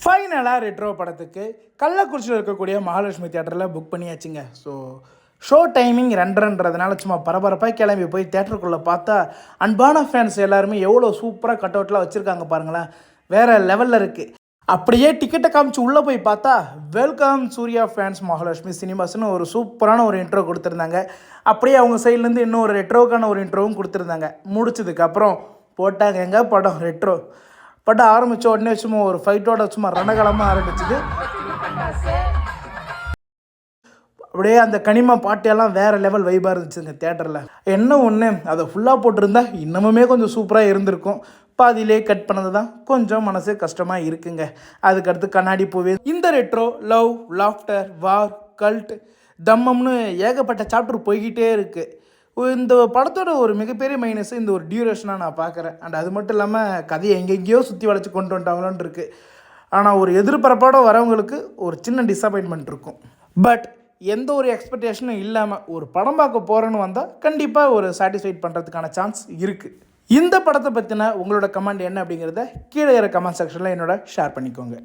ஃபைனலாக ரெட்ரோ படத்துக்கு கள்ளக்குறிச்சியில் இருக்கக்கூடிய மகாலட்சுமி தியேட்டரில் புக் பண்ணியாச்சுங்க. ஸோ ஷோ டைமிங் 2:30ன்றதுனால சும்மா பரபரப்பாக கிளம்பி போய் தேட்டருக்குள்ளே பார்த்தா அன்பான ஃபேன்ஸ் எல்லாருமே எவ்வளோ சூப்பராக கட் அவுட்லாம் வச்சுருக்காங்க பாருங்களேன். வேறு லெவலில் இருக்குது. அப்படியே டிக்கெட்டை காமிச்சு உள்ளே போய் பார்த்தா வெல்கம் சூர்யா ஃபேன்ஸ் மகாலட்சுமி சினிமாஸ்னு ஒரு சூப்பரான ஒரு இன்ட்ரோ கொடுத்துருந்தாங்க. அப்படியே அவங்க சைட்லேருந்து இன்னும் ஒரு ரெட்ரோக்கான ஒரு இன்ட்ரோவும் கொடுத்துருந்தாங்க. முடிச்சதுக்கப்புறம் போட்டாங்க எங்கள் படம் ரெட்ரோ படம் ஆரம்பித்த உடனே சும்மா ஒரு ஃபைட்டோட சும்மா ரணகலமாக ஆரம்பிச்சுது. அப்படியே அந்த கனிமா பாட்டியெல்லாம் வேறு லெவல் வைபாக இருந்துச்சுங்க தேட்டரில். என்ன ஒன்று அதை ஃபுல்லாக போட்டிருந்தா இன்னமுமே கொஞ்சம் சூப்பராக இருந்திருக்கும். பாதியிலே கட் பண்ணது தான் கொஞ்சம் மனசு கஷ்டமாக இருக்குங்க. அதுக்கடுத்து கண்ணாடி பூவே, இந்த ரெட்ரோ, லவ், லாஃப்டர், வார், கல்ட், தம்மம்னு ஏகப்பட்ட சாப்டர் போய்கிட்டே இருக்குது. இந்த படத்தோட ஒரு மிகப்பெரிய மைனஸ் இந்த ஒரு டியூரேஷனாக நான் பார்க்குறேன். அண்ட் அது மட்டும் இல்லாமல் கதையை எங்கெங்கேயோ சுற்றி வளைச்சி கொண்டு வந்துட்டாங்களோன்னு இருக்குது. ஆனால் ஒரு எதிர்பார்ப்போட வரவங்களுக்கு ஒரு சின்ன டிசப்பாயின்மெண்ட் இருக்கும். பட் எந்த ஒரு எக்ஸ்பெக்டேஷனும் இல்லாமல் ஒரு படம் பார்க்க போகிறேன்னு வந்தால் கண்டிப்பாக ஒரு சாட்டிஸ்ஃபைட் பண்ணுறதுக்கான சான்ஸ் இருக்குது. இந்த படத்தை பற்றின உங்களோட கமெண்ட் என்ன அப்படிங்கிறத கீழே கமெண்ட் செக்ஷனில் என்னோட ஷேர் பண்ணிக்கோங்க.